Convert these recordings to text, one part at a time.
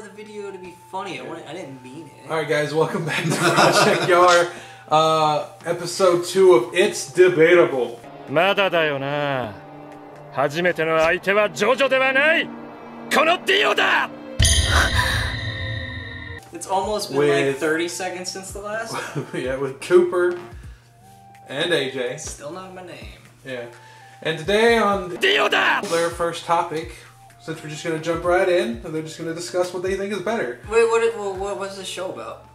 the video to be funny. I didn't mean it. Alright guys, welcome back to Project YARE, episode 2 of It's Debatable. まだだよな。初めての相手はジョジョではない。このD.I.Oだ。It's almost been like 30 seconds since the last one. Yeah, with Cooper and AJ. Still not my name. Yeah. And today on D.I.O da. their first topic, since we're just going to jump right in, and they're just going to discuss what they think is better. Wait, what's the show about?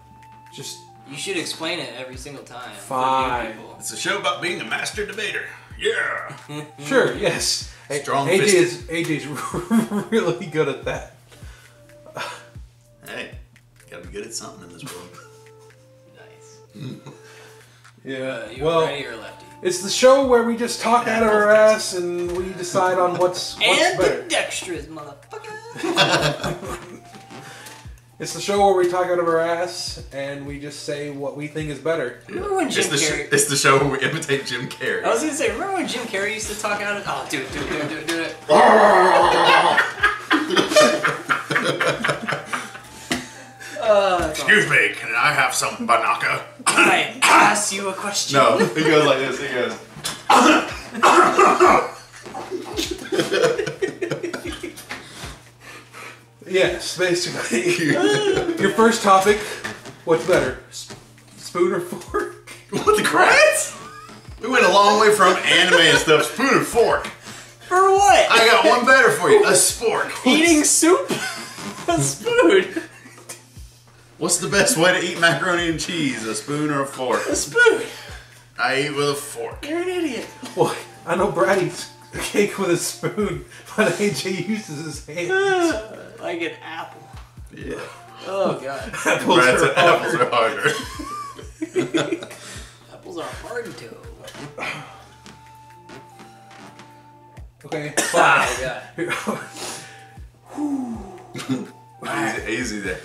Just... You should explain it every single time. Fine. It's a show about being a master debater. Yeah. Sure, yes. AJ's really good at that. Hey, gotta be good at something in this world. Nice. Yeah. You well, righty or lefty? It's the show where we just talk out of our ass and we decide on what's and better. the dexterous motherfucker. It's the show where we talk out of our ass and we just say what we think is better. Remember when Jim Carrey... It's the show where we imitate Jim Carrey. I was gonna say, remember when Jim Carrey used to talk out of... Oh, do it. Excuse me, can I have some banaka? Can I ask you a question? No, he goes like this, he goes... Yes, basically. Your first topic, what's better? Spoon or fork? What the crap? We went a long way from anime and stuff. Spoon and fork. For what? I got one better for you. A spork. Eating soup? A spoon. What's the best way to eat macaroni and cheese? A spoon or a fork? A spoon. I eat with a fork. You're an idiot. Well, I know Brad eats cake with a spoon, but AJ uses his hands. Like an apple. Yeah. Oh, God. Apples are harder. Apples are hard to. Okay, Oh, God. Easy there.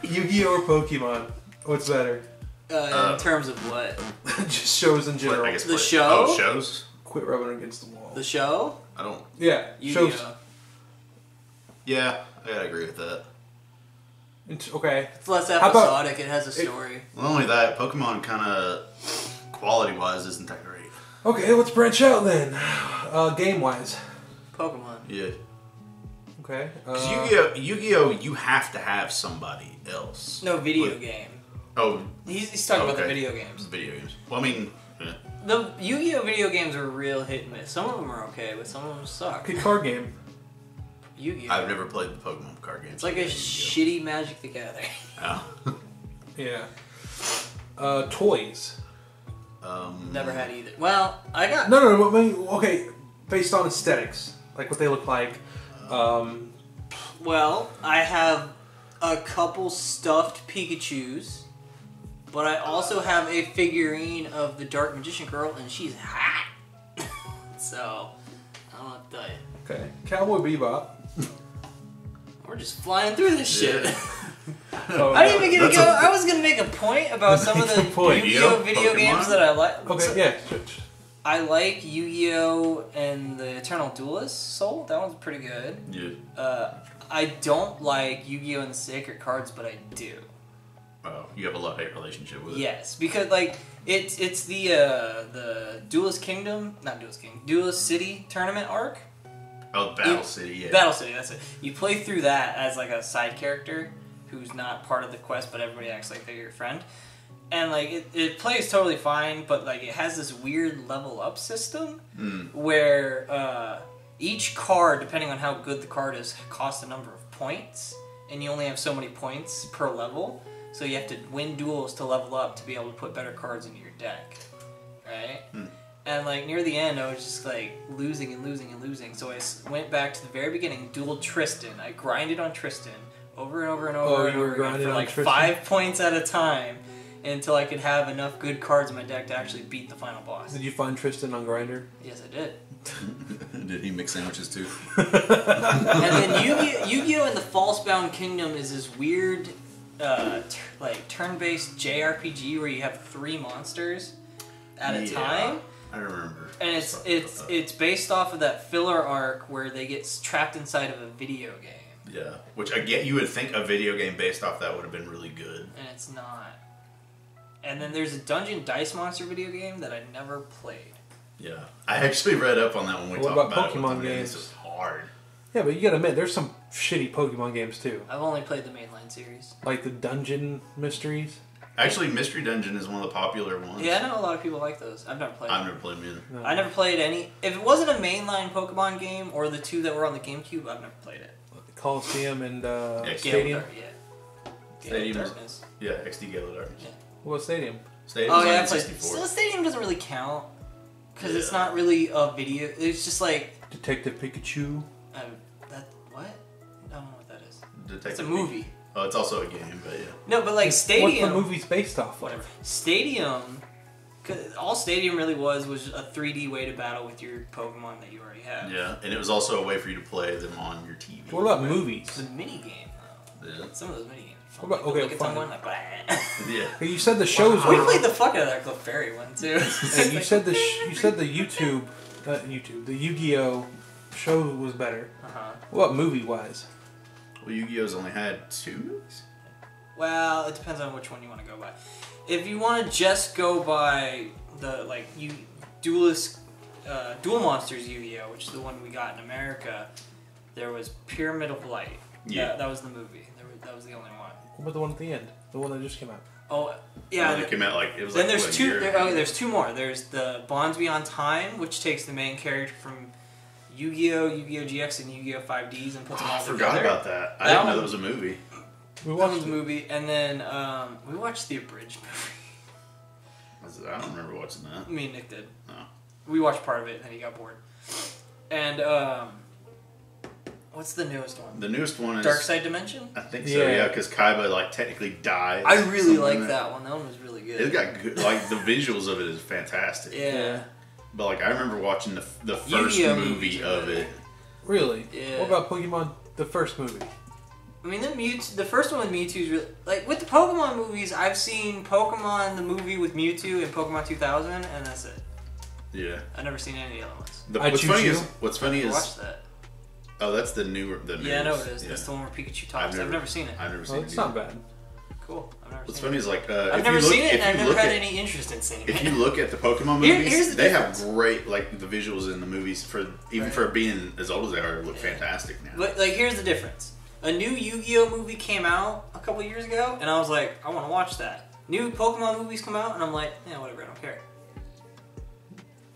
Yu-Gi-Oh or Pokemon? What's better? In terms of what? Just shows in general. I guess The show? Oh, shows? Quit rubbing against the wall. The show? I don't... Yeah, shows. Yu-Gi-Oh. Yeah, I gotta agree with that. Okay. It's less How about- episodic. It has a story. Not only that, Pokemon kind of, quality-wise, isn't that great. Okay, let's branch out then. Game-wise. Pokemon. Yeah. Okay. Because Yu-Gi-Oh, you have to have somebody else. No, video game. Oh. He's talking about the okay. video games. Video games. Well, I mean... Yeah. The Yu-Gi-Oh video games are real hit and miss. Some of them are okay, but some of them suck. Good card game. Yu-Gi-Oh. I've never played the Pokemon card games. It's like a shitty Magic the Gathering. Oh. Yeah. Toys. Never had either. Well, I got... No, I mean, okay, based on aesthetics. Like what they look like. Well, I have a couple stuffed Pikachus, but I also have a figurine of the Dark Magician Girl, and she's hot. So, I don't know what to tell you. Okay. Cowboy Bebop. We're just flying through this shit. Oh, I didn't even get to go. I was gonna make a point about some of the Point. Yu-Gi-Oh video Pokemon? games that I like. Okay, yeah. I like Yu-Gi-Oh and the Eternal Duelist Soul. That one's pretty good. Yeah. I don't like Yu-Gi-Oh and the Sacred Cards, but I do. Oh, you have a love-hate relationship with it. Yes, because like it's the Duelist Kingdom, not Duelist King, Duelist City tournament arc. Oh, Battle City, yeah. Battle City, that's it. You play through that as like a side character who's not part of the quest, but everybody acts like they're your friend. And like it plays totally fine, but like it has this weird level up system where each card, depending on how good the card is, costs a number of points, and you only have so many points per level. So you have to win duels to level up to be able to put better cards into your deck, right? And like near the end, I was just like losing and losing and losing. So I went back to the very beginning, dueled Tristan. I grinded on Tristan over and over and over and over again for like 5 points at a time until I could have enough good cards in my deck to actually beat the final boss. Did you find Tristan on Grindr? Yes, I did. Did he mix sandwiches too? And then Yu-Gi-Oh! And the False-Bound Kingdom is this weird, like turn-based JRPG where you have 3 monsters at a time. I remember. And it's based off of that filler arc where they get trapped inside of a video game. Yeah, which I get. You would think a video game based off that would have been really good, and it's not. And then there's a Dungeon Dice Monster video game that I never played. Yeah, I actually read up on that when we What talked about about Pokemon it. games? It's hard. Yeah, but you gotta admit, there's some shitty Pokemon games too. I've only played the mainline series. Like the Dungeon Mysteries. Actually, Mystery Dungeon is one of the popular ones. Yeah, I know a lot of people like those. I've never played them. I've never played them either. No. I never played any. If it wasn't a mainline Pokemon game or the two that were on the GameCube, I've never played it. Coliseum and Yeah, Stadium. Yeah. Stadium. Gale of Darkness. Yeah, XD Gale of Darkness. Yeah. What Stadium? Stadium Oh was yeah, I on played. 64. So Stadium doesn't really count because it's Yeah. not really a video. It's just like Detective Pikachu. that. What? I don't know what that is. Detective It's a movie. Oh, it's also a game, but yeah. No, but like Stadium. What the movie's based off of? Whatever. Stadium. Cause all Stadium really was a 3D way to battle with your Pokemon that you already have. Yeah, and it was also a way for you to play them on your TV. What about It's movies? a mini game though. Yeah. Some of those mini games. What about- okay, look at fine. someone like. Blah. Yeah. You said the shows We were. played the fuck out of that Clefairy one too. Hey, you said the YouTube, the Yu-Gi-Oh show was better. Uh-huh. What about movie-wise? Well, Yu-Gi-Oh's only had 2 movies? Well, it depends on which one you want to go by. If you want to just go by the Duel Monsters Yu-Gi-Oh, which is the one we got in America, there was Pyramid of Light. Yeah. That was the movie. That was the only one. What about the one at the end? The one that just came out? Oh, yeah. It came out it was Then like, there's what, a two. year? There's two more. There's the Bonds Beyond Time, which takes the main character from Yu-Gi-Oh, Yu-Gi-Oh GX, and Yu-Gi-Oh 5Ds and puts them all I together. forgot about that. I That didn't know one- that was a movie. We That watched was the it. movie, and then we watched the abridged movie. I don't remember watching that. Me and Nick did. No. We watched part of it, and then he got bored. And what's the newest one? The newest one is... Dark Side Dimension. I think so, Yeah. yeah, because Kaiba, technically dies. I really somewhere like in it. that one. That one was really good. It got good, the visuals of it is fantastic. Yeah. But, I remember watching the first Yu-Gi-Oh movie movies are of good. it. Really? Yeah. What about Pokemon, the first movie? I mean, the first one with Mewtwo's really... With the Pokemon movies, I've seen Pokemon, the movie with Mewtwo, and Pokemon 2000, and that's it. Yeah. I've never seen any of the other ones. What's funny is... Watch that. Oh, that's the new... Yeah, I know it is. Yeah. That's the one where Pikachu talks. I've never seen it. I've never seen Well, it it's either. not bad. Cool. I've never What's seen funny it. is I've never seen it, and I've never had any interest in seeing it. If you look at the Pokemon Here's movies, the they have difference. great the visuals in the movies for being as old as they are, look fantastic now. But here's the difference. A new Yu-Gi-Oh movie came out a couple years ago, and I was like, I want to watch that. New Pokemon movies come out, and I'm like, yeah, whatever, I don't care.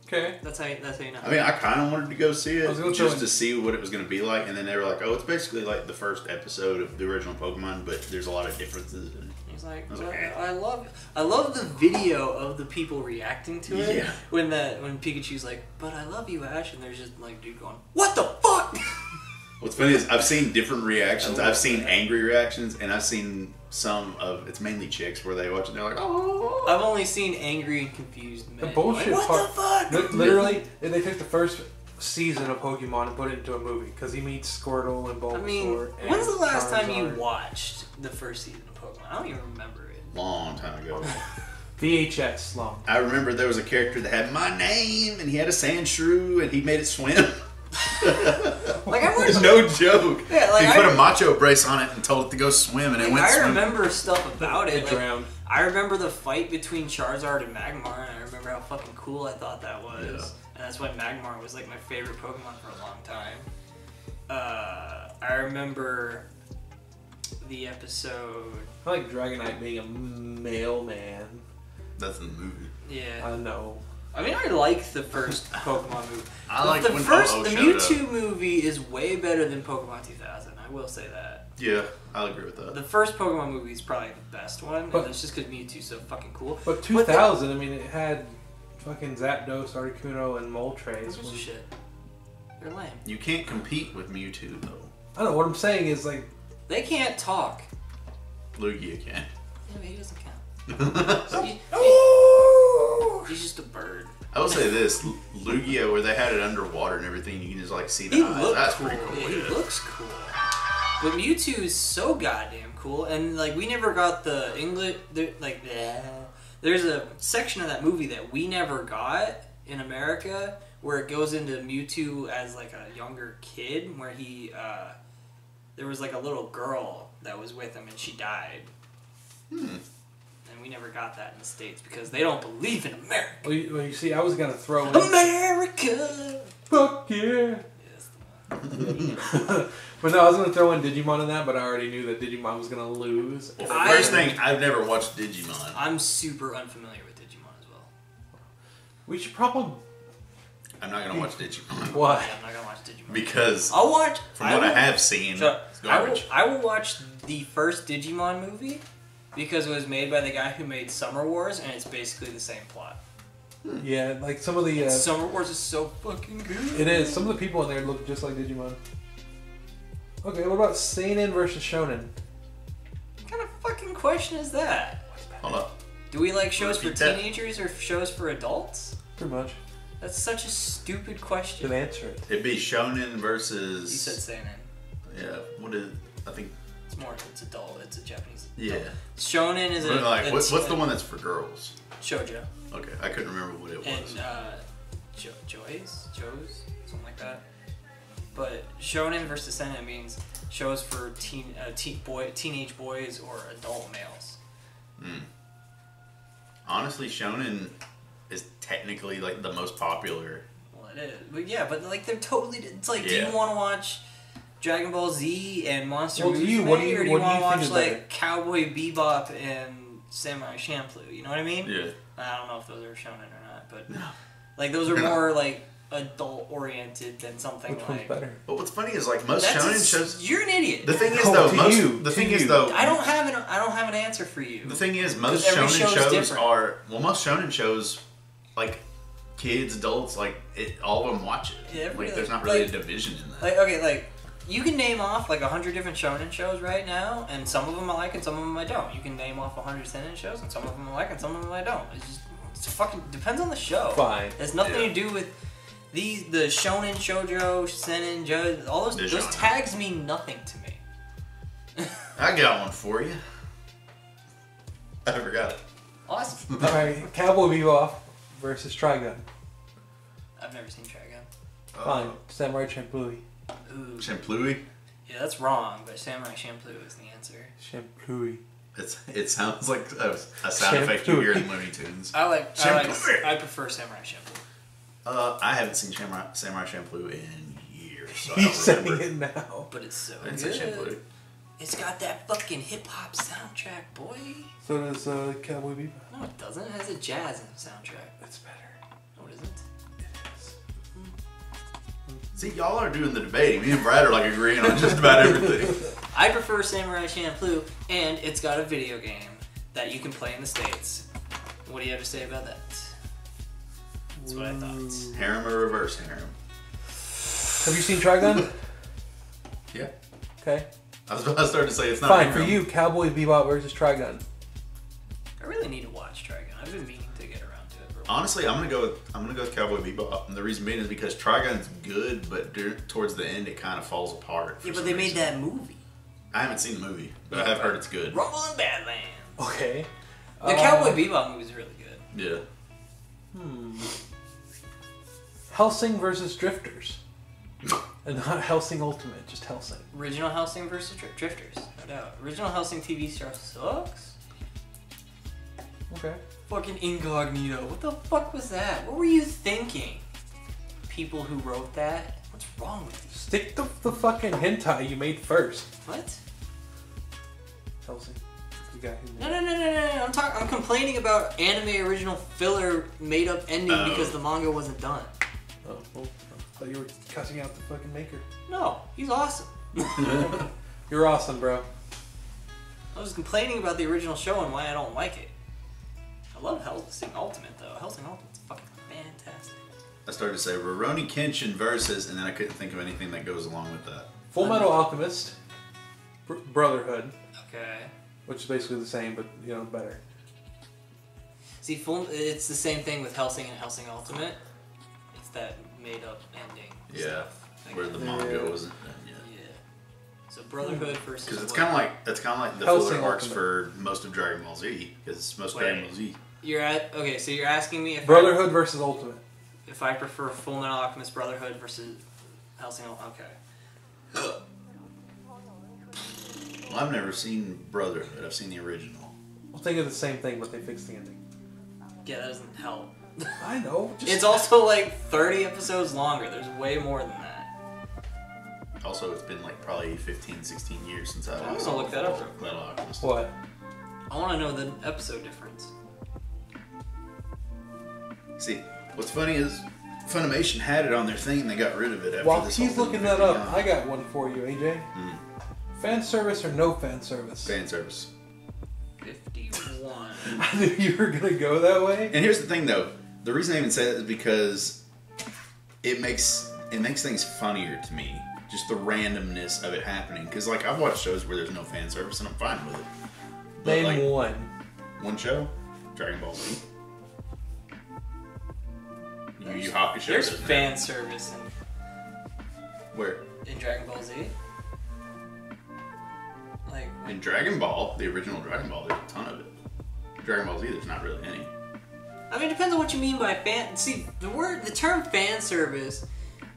Okay. That's how you know. I mean, I kind of wanted to go see I was it gonna just tell to see what it was going to be like, and then they were like, "Oh, it's basically like the first episode of the original Pokemon, but there's a lot of differences." In it. He's like, I was well, like, eh. I love the video of the people reacting to it. Yeah. When Pikachu's like, but I love you, Ash, and there's just dude going, what the fuck? What's funny is I've seen different reactions. I love I've seen that. angry reactions, and I've seen some of it's mainly chicks where they watch it and they're like, "Oh." I've only seen angry and confused men. The bullshit like, what part. the fuck? Literally, they took the first season of Pokemon and put it into a movie because he meets Squirtle and Bulbasaur. I mean, and when's the last time you Charizard. watched the first season of Pokemon? I don't even remember it. Long time ago. VHS long. I remember there was a character that had my name, and he had a sand shrew, and he made it swim. Like I remember, No joke. Yeah, like, he I- put a macho brace on it and told it to go swim, and it went I swimming. remember stuff about it. It Like, drowned. I remember the fight between Charizard and Magmar, and I remember how fucking cool I thought that was. Yeah. And that's why Magmar was like my favorite Pokemon for a long time. I remember the episode. I like Dragonite being a mailman. That's in the movie. Yeah. I know. I mean, I like the first Pokemon movie. I like the when first, Ho-Oh the showed Mewtwo movie is way better than Pokemon 2000. I will say that. Yeah, I'll agree with that. The first Pokemon movie is probably the best one, But- and it's just because Mewtwo's so fucking cool. But 2000, I mean, it had fucking Zapdos, Articuno, and Moltres. Those are shit. They're lame. You can't compete with Mewtwo, though. I don't know. What I'm saying is, like, They can't talk. Lugia can. Yeah, but he doesn't count. He's just a bird. I will say this, Lugia, where they had it underwater and everything, you can just see the He eyes. looks That's cool. pretty cool. Yeah, he Yeah. looks cool. But Mewtwo is so goddamn cool, and we never got the English. There's a section of that movie that we never got in America where it goes into Mewtwo as a younger kid, where he there was like a little girl that was with him and she died. And we never got that in the States because they don't believe in America. Well, you see, I was gonna throw in America! Fuck yeah! Yes, the one. But no, I was gonna throw in Digimon in that, but I already knew that Digimon was gonna lose. Well, first thing, I've never watched Digimon. I'm super unfamiliar with Digimon as well. We should probably. I'm not gonna watch Digimon. Why? I'm not gonna watch Digimon. Because I'll watch. from what I have seen, it's garbage. I will watch the first Digimon movie because it was made by the guy who made Summer Wars, and it's basically the same plot. Yeah, like some of the. Summer Wars is so fucking good. It is. Some of the people in there look just like Digimon. Okay, what about Seinen versus Shonen? What kind of fucking question is that? Hold up. Do we like shows for Repeat that. teenagers or shows for adults? Pretty much. That's such a stupid question. Then answer it. It'd be Shonen versus. You said seinen. Yeah. What is? I think. It's adult. It's a Japanese. Yeah. Shonen is What, like, what's the a one that's for girls? shoujo. Okay, I couldn't remember what it was. And Joes, something like that. But shonen versus seinen means shows for teenage boys or adult males. Honestly, Shonen is technically like the most popular. Well, it is, but yeah, but like they're totally. It's like, do Yeah. you want to watch Dragon Ball Z and Monster Well, do you- Musume, what do you- or do you what do want you to think watch is like better? Cowboy Bebop and Samurai Champloo? You know what I mean? Yeah. I don't know if those are shonen or not, but No. like those are They're not. more like adult oriented than something Which like. one's better? But what's funny is like most That's Shonen shows. You're an idiot. The thing is Oh, though, to most you, the to thing is you. though, I don't have an answer for you. the thing is most every Shonen show's shows different. are most Shonen shows like kids, adults, like all of them watch it. Yeah, like there's not really like- a division in that. Like, okay, like, you can name off like 100 different shonen shows right now, and some of them I like and some of them I don't. You can name off 100 seinen shows, and some of them I like and some of them I don't. It's fucking depends on the show. Fine. It has nothing Yeah. to do with the shonen, shoujo, seinen, all The those genre. tags mean nothing to me. I got one for you. I forgot it. Awesome. Alright, Cowboy Bebop versus Trigun. I've never seen Trigun. Fine. Samurai Champloo. Ooh. Champloo. Yeah, that's wrong, but Samurai Champloo is the answer. Champloo. It sounds like a sound effect you hear in Looney Tunes. I Champloo. prefer Samurai Champloo. I haven't seen Samurai Champloo in years, so I He's don't saying remember. it now. But it's so I didn't good. say Champloo. It's got that fucking hip hop soundtrack, boy. So does Cowboy Bebop. No, it doesn't. It has a jazz soundtrack. It's better. No, it isn't. See, y'all are doing the debating. Me and Brad are like agreeing on just about everything. I prefer Samurai Champloo, and it's got a video game that you can play in the States. What do you have to say about that? That's what I thought. Harem or reverse harem? Have you seen Trigun? Yeah. Okay. I was about to start to say it's not Fine, for harem. you, Cowboy Bebop versus Trigun. I really need to watch Trigun. I've been meaning to get around to it. For a while. Honestly, I'm gonna go with Cowboy Bebop, and the reason being is because Trigun's good, but towards the end it kind of falls apart. for Yeah, but some they made reason. that movie. I haven't seen the movie, but I have heard it's good. Rumble in Badlands. Okay. The Cowboy Bebop movie is really good. Yeah. Hellsing versus Drifters. And not Hellsing Ultimate, just Hellsing. Original Hellsing versus Drifters, no doubt. Original Hellsing TV show sucks. Okay. Fucking Incognito. What the fuck was that? What were you thinking? People who wrote that? What's wrong with you? Stick to the fucking hentai you made first. What? Hellsing. The guy who No, made no. I'm complaining about anime original filler made up ending Oh. because the manga wasn't done. Oh, well, I thought you were cussing out the fucking maker. No, he's awesome. You're awesome, bro. I was complaining about the original show and why I don't like it. I love Hellsing Ultimate though. Hellsing Ultimate's fucking fantastic. I started to say Rurouni Kenshin versus, and then I couldn't think of anything that goes along with that. Full Metal Alchemist. Brotherhood. Okay. Which is basically the same, but, you know, better. See, it's the same thing with Hellsing and Hellsing Ultimate. It's that made-up ending. Yeah, stuff. where the Yeah. manga wasn't done yet. Yeah. So Brotherhood versus. Because it's what? kind of like the Hellsing filler arcs Ultimate. for most of Dragon Ball Z. Because most Wait. Dragon Ball Z. So you're asking me if Brotherhood versus Ultimate. if I prefer Full Metal Alchemist Brotherhood versus Hellsing Ultimate. Okay. Well, I've never seen Brotherhood. I've seen the original. Well, think of the same thing, but they fixed the ending. Yeah, that doesn't help. I know. It's also like 30 episodes longer. There's way more than that. Also, it's been like probably 15, 16 years since I I'm last gonna look that up. Fullmetal Alchemist. What? I want to know the episode difference. See, what's funny is Funimation had it on their thing and they got rid of it after While this. he's whole looking thing that was up, gone. I got one for you, AJ. Fan service or no fan service? Fan service. 51. I knew you were gonna go that way. And here's the thing, though. The reason I even say that is because it makes things funnier to me. Just the randomness of it happening. Because like I've watched shows where there's no fan service and I'm fine with it. But, Name like, one. one show, Dragon Ball Z. Yu Yu Hakusho. There's doesn't fan have- service Where? in Dragon Ball Z. Like, In Dragon Ball, the original Dragon Ball, there's a ton of it. Dragon Ball Z, there's not really any. I mean, it depends on what you mean by fan. See, the term fan service,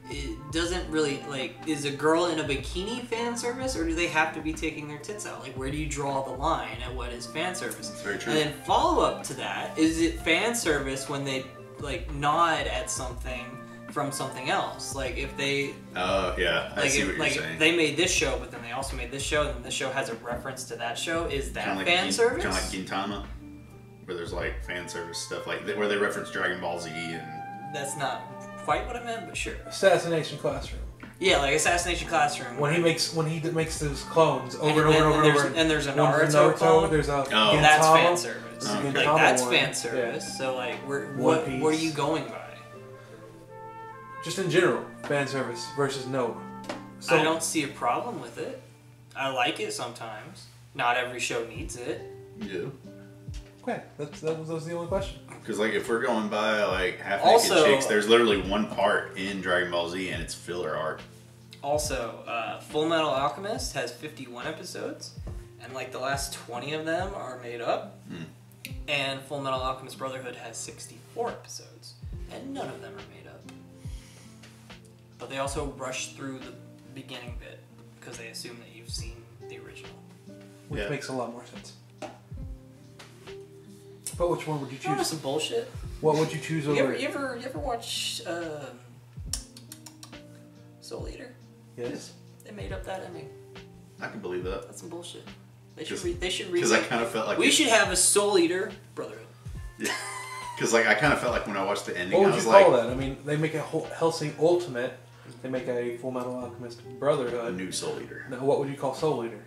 it doesn't really like. Is a girl in a bikini fan service, or do they have to be taking their tits out? Like, where do you draw the line at what is fan service? That's very true. And then follow up to that, is it fan service when they like nod at something from something else? Like if they Oh, yeah. I like see if, what you're like saying. they made this show, but then they also made this show, and this show has a reference to that show. Is that Kinda like fan service? Kind of like Gintama, where there's like fan service stuff, like where they reference Dragon Ball Z and. That's not quite what I meant, but sure. Assassination Classroom. Yeah, like Assassination Classroom. When he makes those clones over and And over and there's- over. and there's a One's Naruto clone. There's a Oh. Gintama. That's fan service. There's a Okay. Like Gintama that's one. fan service. Yeah. So like, One what Piece. are you going by? Just in general, fan service versus no. So I don't see a problem with it. I like it sometimes. Not every show needs it. Yeah. Okay, that was the only question. Because like if we're going by like half Also- naked chicks, there's literally one part in Dragon Ball Z and it's filler art. Also, Full Metal Alchemist has 51 episodes, and like the last 20 of them are made up. And Full Metal Alchemist Brotherhood has 64 episodes, and none of them are made up. But they also rush through the beginning bit because they assume that you've seen the original. Which Yeah. makes a lot more sense. But which one would you You know choose? some bullshit. What would you choose You over? ever watch Soul Eater? Yes. They made up that ending. I can believe that. That's some bullshit. They Just- should they should Because I kind of felt like we should have a Soul Eater Brotherhood. Because like I kind of felt like when I watched the ending, What I would was you like call that? I mean, they make a Hellsing Ultimate. They make a Full Metal Alchemist a Brotherhood. new Soul Eater. Now, what would you call Soul Eater?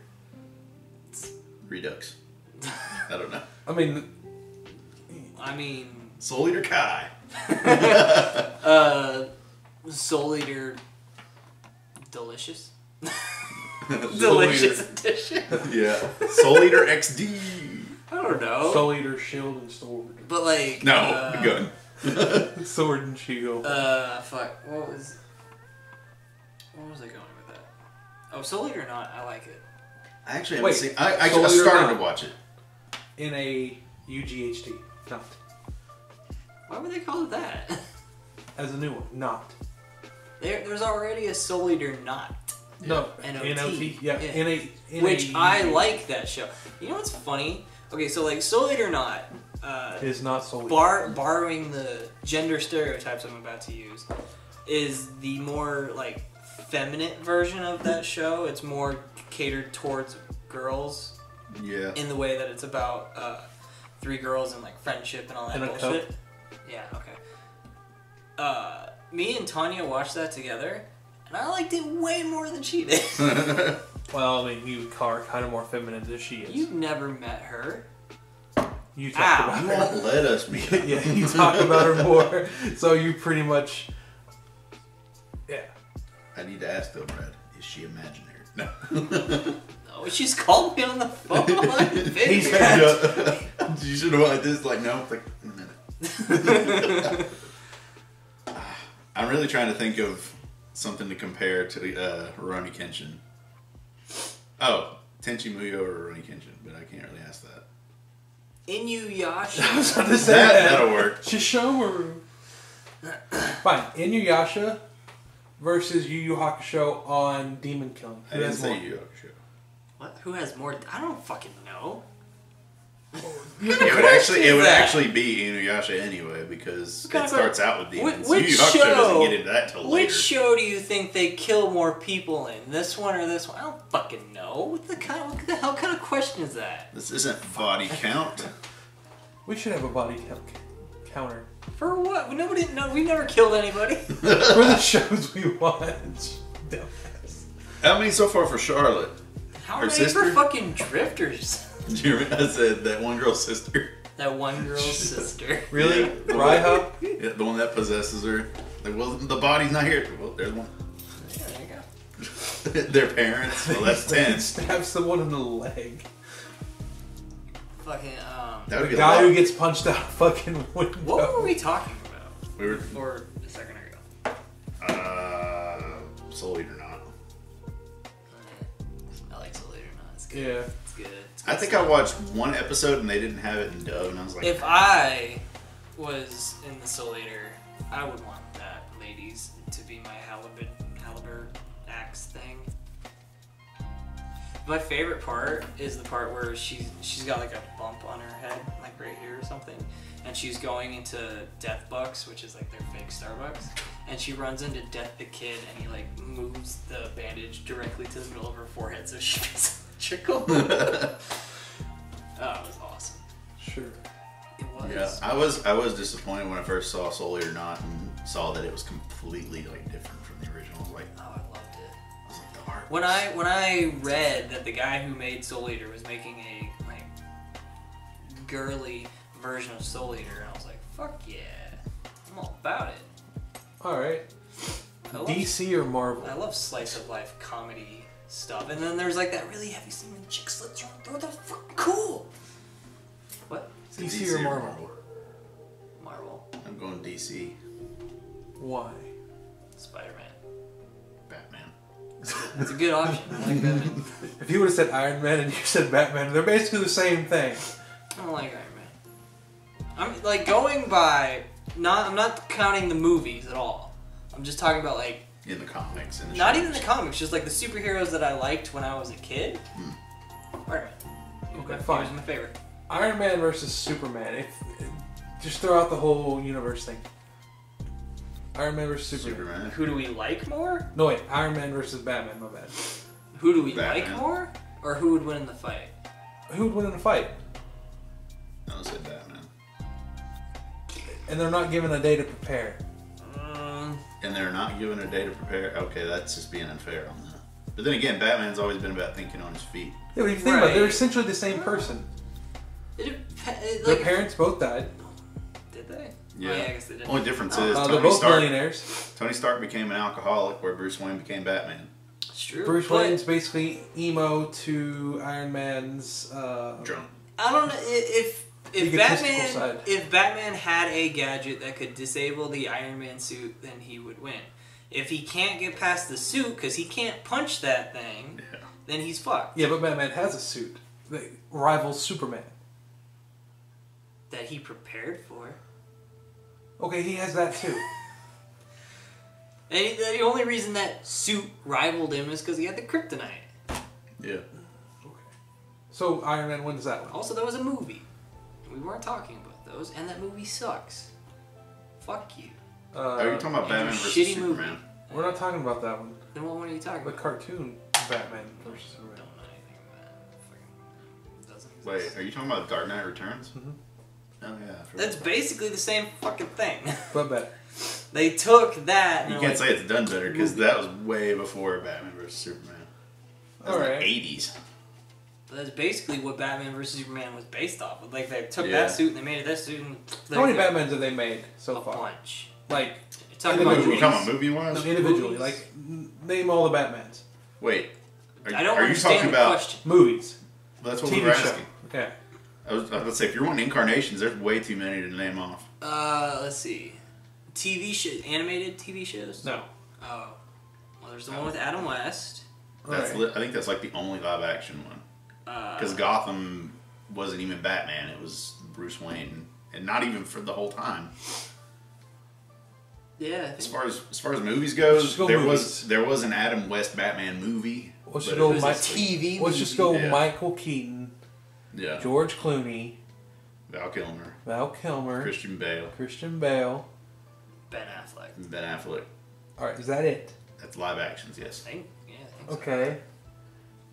Redux. I don't know. I mean, Soul Eater Kai. Soul Eater Delicious. Soul Delicious Eater. edition. Yeah. Soul Eater XD. I don't know. Soul Eater Shield and Sword. But like No, good. Sword and Shield. Fuck. What was I going with that? Oh, Soul Eater not. I like it. I actually haven't Wait, seen. I Soul Eater started not. to watch it. In a UGHT. Not. Why would they call it that? As a new one. Not. There's already a Soul Eater not. No. NOT. NOT. Yeah. In Which a I UGHT. like that show. You know what's funny? Okay, so like Soul Eater not. Is not Soul Eater. Borrowing the gender stereotypes I'm about to use, is the more like feminine version of that show. It's more catered towards girls Yeah. in the way that it's about three girls and like friendship and all that And a bullshit. Yeah, okay. Me and Tanya watched that together, and I liked it way more than she did. Well, I mean, you call her kind of more feminine than she is. You've never met her. You talk about You her. won't let us meet. Yeah, you talk about her more. So you pretty much. Yeah. I need to ask though, Brad. Is she imaginary? No. Oh, she's called me on the phone on He's video. You should have like this. Like no. It's like a minute. I'm really trying to think of something to compare to Rurouni Kenshin. Oh, Tenchi Muyo or Rurouni Kenshin, but I can't really ask that. Inuyasha. I was about to say That'll work. Shishomaru. Fine. Inuyasha versus Yu Yu Hakusho on Demon Killing. I Who didn't has say more? Yu Yu Hakusho. What? Who has more? I don't fucking know. It would actually be Inuyasha anyway, because it starts out with demons. Which Yu Yu Hakusho doesn't get into that till later. Which show do you think they kill more people in? This one or this one? I don't fucking know. What the hell kind of question is that? This isn't body count. We should have a body counter. For what? We never killed anybody. For the shows we watch. How many so far for Charlotte? How Her many sister? for fucking drifters? Do you remember I said that one girl's sister? That one girl's sister. Really? Yeah, Raiha? Yeah, the one that possesses her. Like, well, the body's not here. Well, there's one. Yeah, there you go. Their parents. Well, that's 10. Stab someone in the leg. Fucking, That would The be guy a who lot. gets punched out a fucking window. what were we talking about? We were Or a second ago. Soul Eater not. I like Soul Eater not. It's good. Yeah. It's good. It's I good think stuff. I watched one episode and they didn't have it in dub, and I was like, If I was in the Soul Eater, I would want that ladies to be my halibut axe thing. My favorite part is the part where she's got like a bump on her head, like right here or something, and she's going into Death Bucks, which is like their fake Starbucks, and she runs into Death the Kid, and he like moves the bandage directly to the middle of her forehead so she gets a trickle. Oh, it was awesome. Sure. It was. yeah, I was disappointed when I first saw Soul Eater not and saw that it was completely like different from the original. Like, Oh, I loved it. I was like, the art. When I read that the guy who made Soul Eater was making a like girly version of Soul Eater, I was like, fuck yeah, I'm all about it. Alright. I love, DC or Marvel? I love slice of life comedy stuff, and then there's like that really heavy scene when chick slits around. They're fucking cool. What? DC or Marvel? Marvel. I'm going DC. Why? Spider-Man. Batman. It's a good option. I like Batman. If you would have said Iron Man and you said Batman, they're basically the same thing. I don't like Iron Man. I'm like going by. I'm not counting the movies at all. I'm just talking about like In the comics. And the not shows. even the comics, just like the superheroes that I liked when I was a kid. Spider-Man. Okay, He fine. was my favorite. Iron Man versus Superman. Just throw out the whole universe thing. Iron Man versus Superman. Who do we like more? No, wait. Iron Man versus Batman, my bad. Who do we Batman. like more? Or who would win in the fight? Who would win in a fight? I would say Batman. And they're not given a day to prepare. And they're not given a day to prepare. Okay, that's just being unfair on that. But then again, Batman's always been about thinking on his feet. Yeah, but if you think about it, Right. they're essentially the same person. Their Like, parents both died. did they? Yeah. Oh, yeah, I guess they did. Only difference is They're Tony both Stark. millionaires. Tony Stark became an alcoholic, where Bruce Wayne became Batman. It's true. Bruce but Wayne's basically emo to Iron Man's. Drunk. I don't know if Egotistical side. Batman had a gadget that could disable the Iron Man suit, then he would win. If he can't get past the suit because he can't punch that thing, Yeah. then he's fucked. Yeah, but Batman has a suit that rivals Superman. That he prepared for. Okay, he has that too. And the only reason that suit rivaled him is because he had the kryptonite. Yeah. So Iron Man wins that one. Also, that was a movie. We weren't talking about those, and that movie sucks. Fuck you. Are you talking about and Batman your versus shitty Superman? movie. We're not talking about that one. Then what one are you talking The about? cartoon Batman versus I Superman. don't know anything about it. Fucking doesn't exist. Wait, are you talking about Dark Knight Returns? Mhm. Oh yeah. I forgot That's about basically the same fucking thing. But bet. They took that. that. You and can't like, say it's done better because that was way before Batman versus Superman. That was Alright. like 80s. That's basically what Batman vs Superman was based off of. Like they took Yeah. that suit and they made it that suit. And How many Batmans have they made so A far? bunch. Like, You're talking about Individually. Are you talking movies? about movie wise? no, individually. Movies? Like, name all the Batmans. Wait. Are, I don't are you understand talking the about? question. Movies. That's what we TV were show. asking. Okay. I was about to say, if you're wanting incarnations, there's way too many to name off. Let's see. TV show, animated TV shows. No. Oh, well, there's the one with Adam West. That's Alright. I think that's like the only live action one. Because Gotham wasn't even Batman; it was Bruce Wayne, and not even for the whole time. Yeah. I As think- far as movies Let's goes, just go there movies. was an Adam West Batman movie. Let's But just go. It was a Mike, TV let's just movie. go. Yeah. Michael Keaton, Yeah. George Clooney, Val Kilmer, Val Kilmer, Christian Bale, Christian Bale. Ben Affleck. Ben Affleck. All right, is that it? That's live actions, yes. I think so. Okay.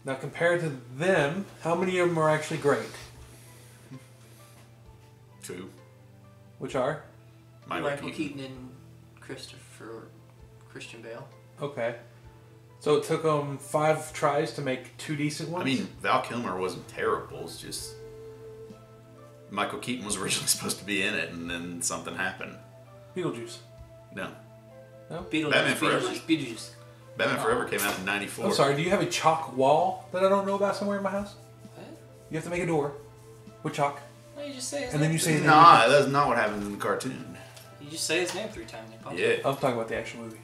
Now compared to them, how many of them are actually great? 2. Which are? Michael Keaton and Christian Bale. Okay. So it took them 5 tries to make 2 decent ones? I mean, Val Kilmer wasn't terrible. It's just Michael Keaton was originally supposed to be in it, and then something happened. Beetlejuice. No. No? Batman Forever? Beetlejuice. Batman Forever came out in '94. I'm sorry, do you have a chalk wall that I don't know about somewhere in my house? What? You have to make a door with chalk. No, you just say his And then name. you say his name. Nah, that's not what happens in the cartoon. You just say his name 3 times. In public. Yeah. I'm talking about the actual movie.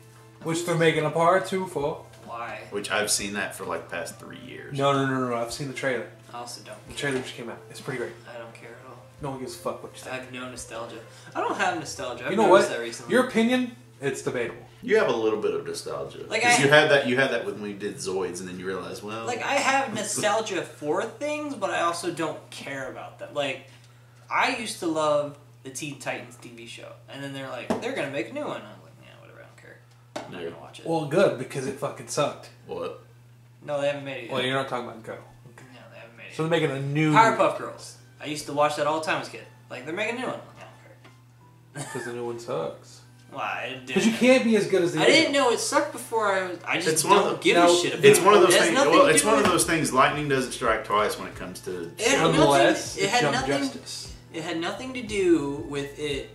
Which they're making a part 2 for. Why? Which I've seen that for like the past 3 years. No. I've seen the trailer. I also don't. The trailer just came out. It's pretty great. I don't care at all. No one gives a fuck what you I think. have no nostalgia. I don't have nostalgia. I've You know noticed what? that recently. Your opinion, it's debatable. You have a little bit of nostalgia. Like, 'Cause I- you had that when we did Zoids, and then you realize, well, Like, I have nostalgia for things, but I also don't care about them. Like, I used to love the Teen Titans TV show, and then they're like, they're gonna make a new one. I'm like, yeah, whatever, I don't care. I'm not gonna watch it. Well, good, because it fucking sucked. what? No, they haven't made it yet. Well, you're not talking about Go. No, they haven't made it So yet. they're making a new... Powerpuff Girls. I used to watch that all the time as a kid. Like, they're making a new one. I don't care. Because the new one sucks. Well, I didn't. Because you can't be as good as the I didn't know it sucked before I just It's one of don't the- give no, a shit about It's it. one of those It has things. nothing Well, to it's do one of with- those things. Lightning doesn't strike twice when it comes to. It had Nonetheless, nothing, it had Young nothing. Justice. It had nothing to do with it.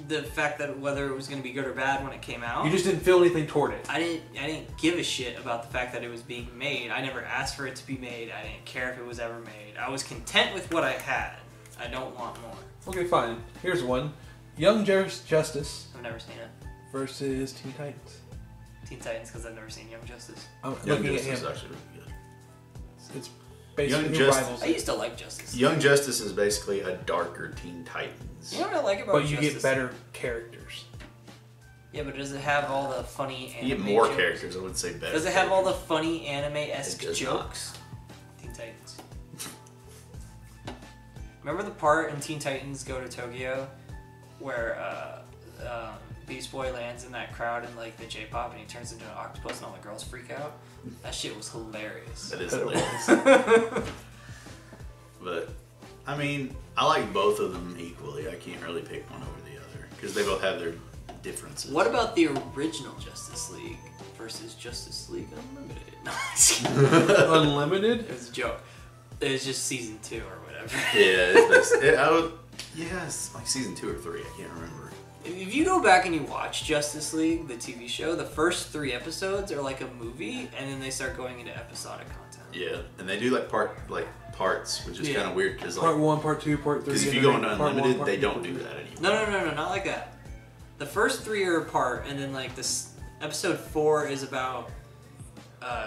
The fact that whether it was going to be good or bad when it came out. You just didn't feel anything toward it. I didn't give a shit about the fact that it was being made. I never asked for it to be made. I didn't care if it was ever made. I was content with what I had. I don't want more. Okay, fine. Here's one. Young Justice I've never seen it. versus Teen Titans. Teen Titans because I've never seen Young Justice. I'm Young looking at Justice him. is actually really good. It's basically Young new Justice. rivals. I used to like Justice. Young Justice is basically a darker Teen Titans. You know what I like about But you Justice? get better characters. Yeah, but does it have all the funny anime You get more jokes? characters. I would say better. Does it have all the characters. funny anime-esque It does jokes? Teen Titans. Remember the part in Teen Titans Go to Tokyo where Beast Boy lands in that crowd in like the J-pop and he turns into an octopus and all the girls freak out? That shit was hilarious. That is hilarious. But I mean, I like both of them equally. I can't really pick one over the other because they both have their differences. What about the original Justice League versus Justice League Unlimited? No, I'm just kidding. Unlimited? It was a joke. It was just season 2 or whatever. Yeah, it's best. Yes, like season 2 or 3. I can't remember. If you go back and you watch Justice League, the TV show, the first 3 episodes are like a movie, and then they start going into episodic content. Yeah, and they do like parts, which is Yeah. kind of weird because Part 1, Part 2, Part 3. if you and go then into Part 1, Unlimited, Part they 2, don't Part do 3. that anymore. No, not like that. The first 3 are apart, and then like this episode 4 is about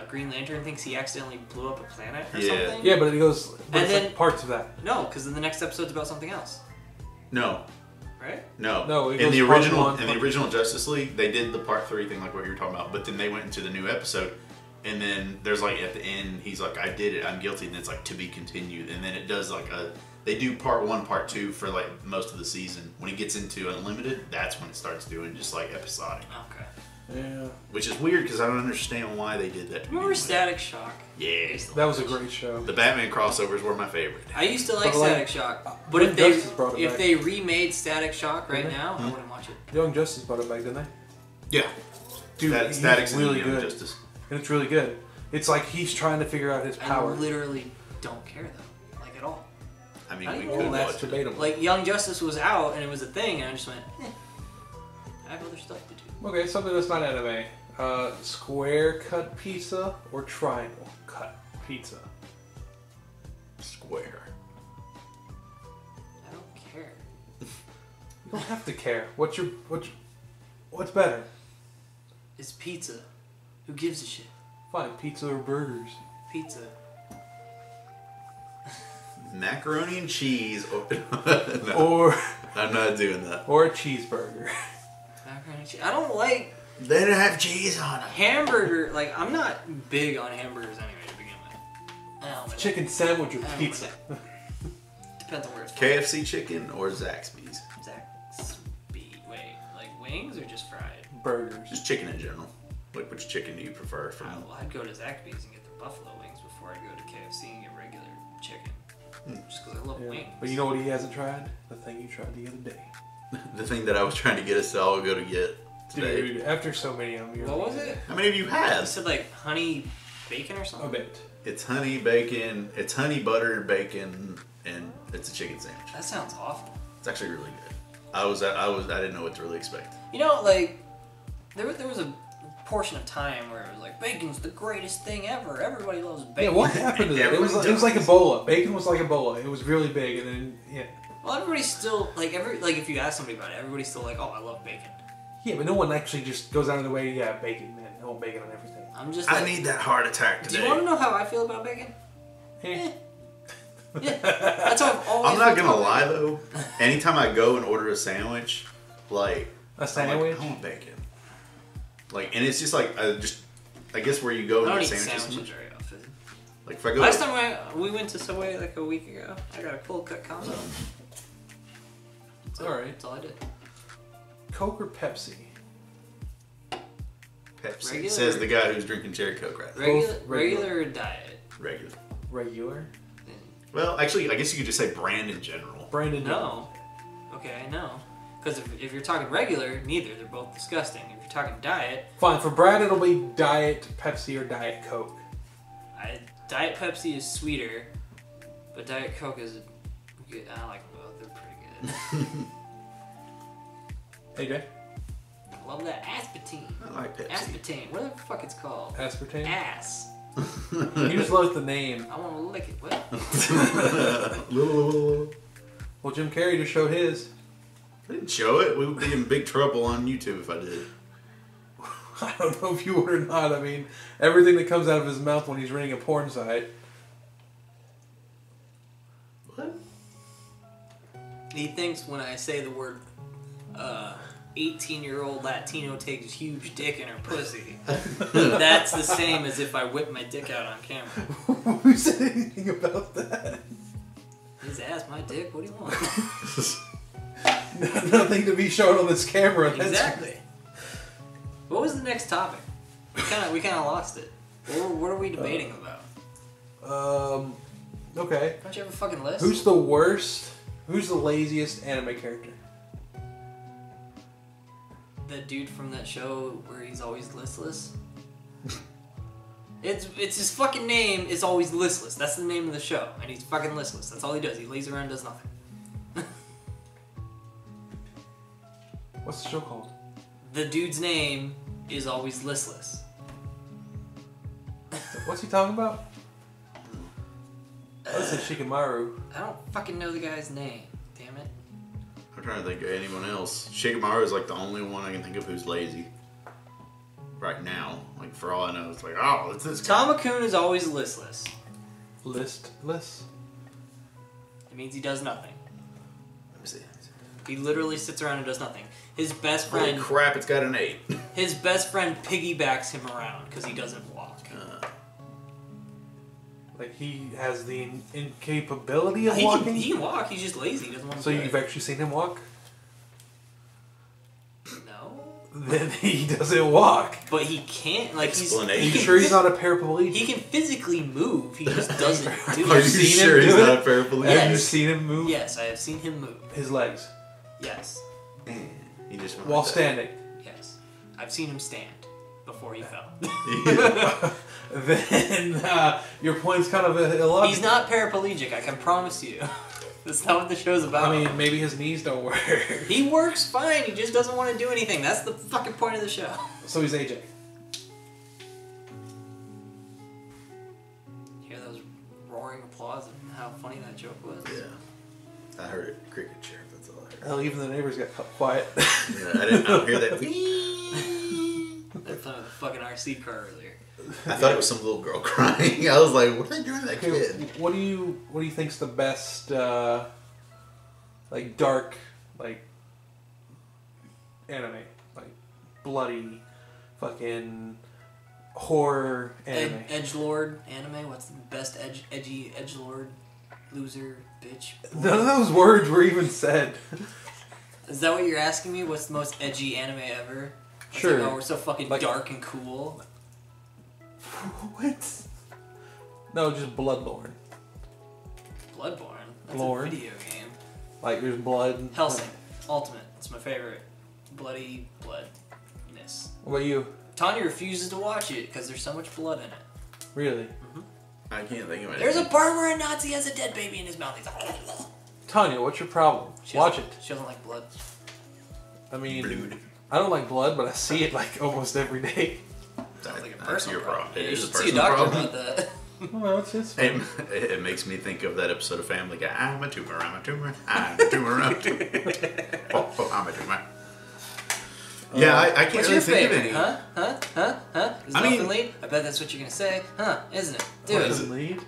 Green Lantern thinks he accidentally blew up a planet or Yeah. something. Yeah, but it goes... But And it's then- like parts of that. No, because then the next episode's about something else, No, right? No, it in goes the part original one, in the part original Justice League, they did the part 3 thing like what you were talking about, but then they went into the new episode, and then there's like at the end he's like, I did it, I'm guilty, and it's like to be continued, and then it does like they do part 1, part 2 for like most of the season. When he gets into Unlimited, that's when it starts doing just like episodic, Okay. Yeah. which is weird because I don't understand why they did that. To Remember begin with. Static Shock? Yeah, That was a great show. the Batman crossovers were my favorite. I used to like But, like, Static Shock, but if Young Justice brought it if back. they remade Static Shock right Didn't they? now, I wouldn't watch it. Young Justice brought it back, didn't they? Yeah, Dude, he's Static's really in Young good. Justice. And it's really good. It's like he's trying to figure out his power. I literally don't care though, like at all. I mean, I we don't could know, That's watch it. debatable. Like Young Justice was out and it was a thing, and I just went, I have other stuff to do. Okay, something that's not anime. Square cut pizza or triangle cut pizza? Square. I don't care. You don't have to care. What's better? It's pizza. Who gives a shit? Fine, pizza or burgers. Pizza. Macaroni and cheese. No, Or I'm not doing that. or a cheeseburger. Macaroni and cheese. I don't like They didn't have cheese on them. Hamburger, like, I'm not big on hamburgers anyway to begin with. I don't know. Chicken sandwich or pizza? Depends on where it's KFC chicken or Zaxby's? Zaxby. Wait, like wings or just fried? Burgers. Just chicken in general. Like, which chicken do you prefer from? Well, I'd go to Zaxby's and get the buffalo wings before I'd go to KFC and get regular chicken. Just because I love wings. But you know what he hasn't tried? The thing you tried the other day. The thing that I was trying to get us to all go to get today. Dude, after so many of them, you're What was it? How many of you You have? said like honey bacon or something? A bit. It's honey bacon. It's honey butter bacon, and it's a chicken sandwich. That sounds awful. It's actually really good. I didn't know what to really expect. You know, like, there was a portion of time where it was like, bacon's the greatest thing ever. Everybody loves bacon. Yeah, what happened to that? It was like Ebola. Bacon was like Ebola. It was really big, and then yeah. Well, everybody's still like if you ask somebody about it, everybody's still like, oh, I love bacon. Yeah, but no one actually just goes out of the way. Yeah, bacon, man. I want bacon on everything. I'm just. Like, I need that heart attack today. do you want to know how I feel about bacon? Eh. Yeah, that's how I've always. I'm not gonna lie though. Anytime I go and order a sandwich, like A sandwich? I want bacon. Like, and it's just like I guess where you go I and don't get eat sandwiches. sandwiches very often. Like if I go. Last time we went to Subway like a week ago, I got a cold cut combo. All right. That's all I did. Coke or Pepsi? Pepsi Regular? says the guy who's drinking cherry Coke right now. Regular, Both regular. regular or diet? Regular. Regular? Well, actually, I guess you could just say brand in general. Brandon? No. Okay, no. Because if you're talking regular, neither. They're both disgusting. If you're talking diet, Fine. For Brad, it'll be Diet Pepsi or Diet Coke. Diet Pepsi is sweeter, but Diet Coke is good. I like both. They're pretty good. AJ? I love that aspartame. I like Pepsi. Aspartame. What the fuck it's called? Aspartame? Ass. He just loves the name. I want to lick it. What? Well, Jim Carrey just showed his. I didn't show it. We would be in big trouble on YouTube if I did. I don't know if you would or not. I mean, everything that comes out of his mouth when he's running a porn site. What? He thinks when I say the word 18-year-old Latino takes huge dick in her pussy, that's the same as if I whip my dick out on camera. Who said anything about that? His ass, my dick, what do you want? Nothing to be shown on this camera. That's Exactly. What was the next topic? We kind of lost it. What are we debating about? Okay. Don't you have a fucking list? Who's the worst? Who's the laziest anime character? That dude from that show where he's always listless? It's his fucking name is always listless. That's the name of the show, and he's fucking listless. That's all he does. He lays around and does nothing. What's the show called? The dude's name is always listless. What's he talking about? This is Shikamaru. I don't fucking know the guy's name. Damn it. I'm trying to think of anyone else. Shikamaru is like the only one I can think of who's lazy. Right now. Like, for all I know, it's like, oh, it's this guy. Tamakun is always listless. Listless? It means he does nothing. Let me see. He literally sits around and does nothing. His best Holy friend, crap, it's got an 8. his best friend piggybacks him around because he doesn't walk. Like he has the incapability of He walking? can walk. He's just lazy. He doesn't want to. So you've actually seen him walk? No. Then he doesn't walk. But he can't. Like Are you sure he's not a paraplegic? He can physically move. He just doesn't do Are you it. seen sure him he's do not it? a paraplegic? Yes. Have you seen him move? Yes, I have seen him move. His legs. Yes. He just went While like that. standing. Yes. I've seen him stand before he fell. Then your point's kind of illogical. He's not paraplegic, I can promise you. That's not what the show's about. I mean, maybe his knees don't work. He works fine, he just doesn't want to do anything. That's the fucking point of the show. So he's AJ. You hear those roaring applause and how funny that joke was? Yeah. I heard it. Cricket chirp, that's all I heard. Hell, even the neighbors got quiet. Yeah, I don't hear that. They're playing with the fucking RC car earlier. I thought it was some little girl crying. I was like, what are they doing to that Okay, kid? what do you think's the best like dark like anime, like bloody, fucking horror anime. Edgelord anime. What's the best edgy edgelord loser bitch? None of those words were even said. Is that what you're asking me? What's the most edgy anime ever? Sure. Like, oh, we're so fucking dark and cool. What? No, just Bloodborne. Bloodborne. That's Lore. a video game. Like there's blood. Hellsing. Ultimate. It's my favorite. Bloody bloodness. What about you? Tanya refuses to watch it because there's so much blood in it. Really? I can't think of it. There's a part where a Nazi has a dead baby in his mouth. He's like, Tanya, what's your problem? Watch it. She doesn't like blood. I mean, Blood. I don't like blood, but I see it like almost every day. Sounds like a That's personal your problem. Yeah, It you is a should see a personal doctor problem. about that. Well, it's his fault. It makes me think of that episode of Family Guy. I'm a tumor, I'm a tumor, I'm a tumor, I'm a tumor. Oh, I'm a tumor. Yeah, I can't What's really your think favorite? of any. Huh? Is I mean- Dolphin lead? I bet that's what you're gonna say. Huh? Isn't it? Do What it. is it, lead?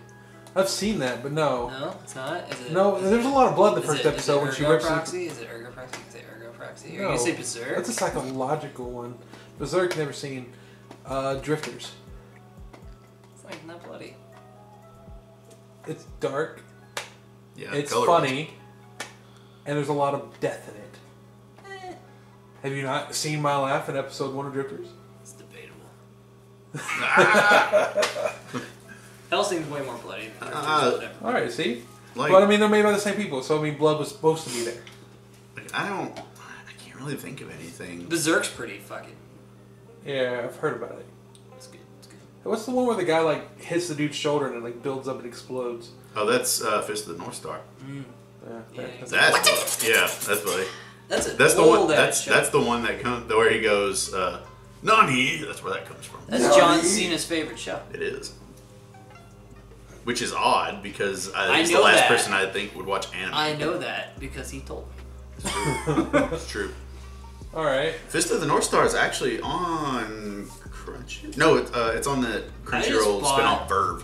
I've seen that, but no. No, it's not. Is it? No, there's a lot of blood the Is first it episode when she Ergo rips Proxy? Is it Ergo Proxy? Is it Ergo Proxy? Are you No, gonna say Berserk? That's a psychological one. Berserk, never seen. Drifters. It's like not bloody. It's dark. Yeah, It's colorful. funny. And there's a lot of death in it. Have you not seen my laugh in episode 1 of Drifters? It's debatable. Ah, Hellsing's way more bloody than Drifters. Whatever. Alright, see? like, But I mean, they're made by the same people, so I mean, blood was supposed to be there. I can't really think of anything. Berserk's pretty fucking. Yeah, I've heard about it. It's good. It's good. What's the one where the guy like hits the dude's shoulder and it like builds up and explodes? Oh, that's Fist of the North Star. Yeah, That's bloody. That's a That's the one. old That's show. that's the one that comes where he goes, Nani. That's where that comes from. That's John Cena's favorite show. It is. Which is odd because I he's the know last that. person I think would watch anime. I know that because he told me. It's true. Alright. Fist of the North Star is actually on Crunchy. No, it's on the Crunchyroll bought- spin-off Verve.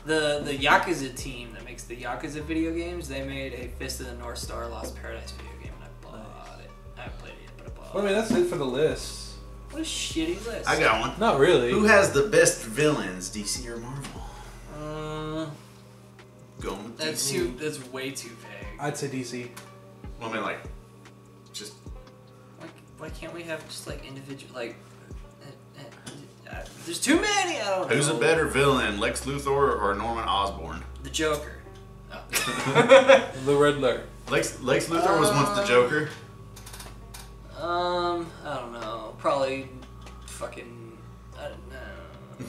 The Yakuza team that makes the Yakuza video games, they made a Fist of the North Star Lost Paradise video game, and I bought it. I haven't played it yet, but I bought Well, I mean, that's it for the list. it. What a shitty list. I got one. Not really. Who has the best villains, DC or Marvel? Going with That's DC. That's way too vague. I'd say DC. Well, I mean, like, just Why can't we have just like individual like? There's too many. I don't know. who's a better villain, Lex Luthor or Norman Osborn? The Joker. Oh. The Riddler. Lex Luthor was once the Joker. I don't know. Probably fucking. I don't know.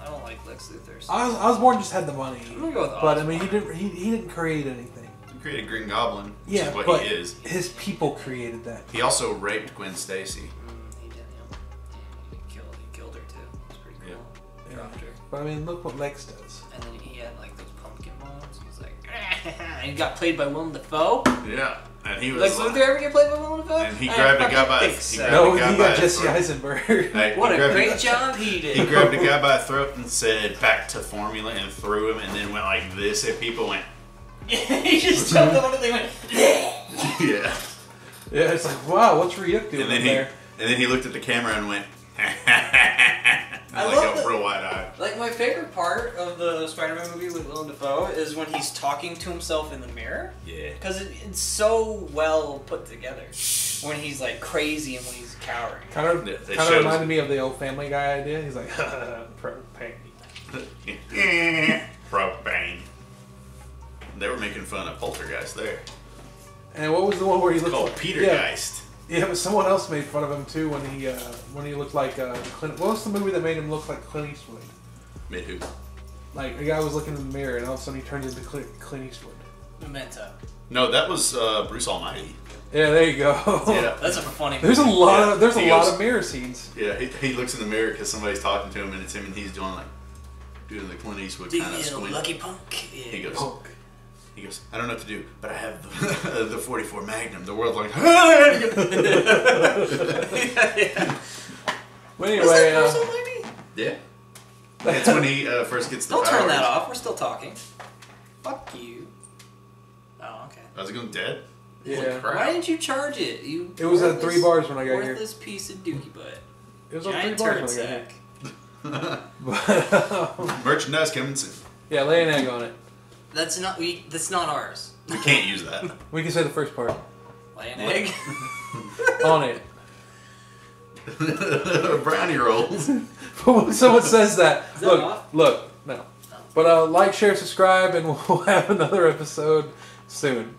I don't like Lex Luthor. So Osborn just had the money. I'm gonna go with But I Osborn. mean, he didn't create anything. He created Green Goblin, which Yeah, is what but he is. his people created that. He also raped Gwen Stacy. He did. Yeah. He killed her too. It's pretty cool. Yeah. Dropped her. But I mean, look what Lex does. And then he had like those pumpkin bones. He's like, and he got played by Willem Dafoe. Yeah, and he was Lex like, Luthor ever get played by Willem Dafoe? and he I grabbed a guy fucking by think he so. grabbed No, a guy he by got his Jesse throat. Eisenberg. Hey, What he a grabbed great job he did. He grabbed a guy by the throat and said, "Back to formula," and threw him, and then went like this, and people went, He just jumped on and they went. "Yeah." Yeah, it's like, wow, what's Ryuk doing And then there? he looked at the camera and went, I like love a that- real wide eye. Like, my favorite part of the Spider-Man movie with Willem Dafoe is when he's talking to himself in the mirror. Yeah. Because it's so well put together. When he's, like, crazy and when he's cowering. Kind of It kind of shows. reminded me of the old Family Guy idea. He's like, propane. Propane. They were making fun of Poltergeist there. And what was the one where he looked Called like Petergeist. Yeah, but someone else made fun of him too when he looked like Clint. What was the movie that made him look like Clint Eastwood? Mid who? Like a guy was looking in the mirror and all of a sudden he turns into Clint Eastwood. Memento. No, that was Bruce Almighty. Yeah, there you go. Yeah. That's a funny movie. There's a lot Yeah. of there's He a lot goes- of mirror scenes. Yeah, he looks in the mirror because somebody's talking to him, and it's him, and he's doing the Clint Eastwood kind of squint. lucky punk. Yeah. He goes, Punk. I don't know what to do, but I have the 44 Magnum. The world's like, yeah. But Was that anyway, Bruce Almighty? yeah. It's when he first gets the Don't powers. turn that off. We're still talking. Fuck you. Oh, okay. I was going dead. yeah, Holy crap. Why didn't you charge it? You it was at worthless- 3 bars when I got here. Worthless piece of dookie butt. It was on Giant 3 turd bars. I sack. But, Merchandise coming soon. yeah, lay an egg on it. That's not ours. We can't use that. We can say the first part. Lay an egg. On it. Brownie rolls. When someone says that, Is that off? look, no. But like, share, subscribe, and we'll have another episode soon.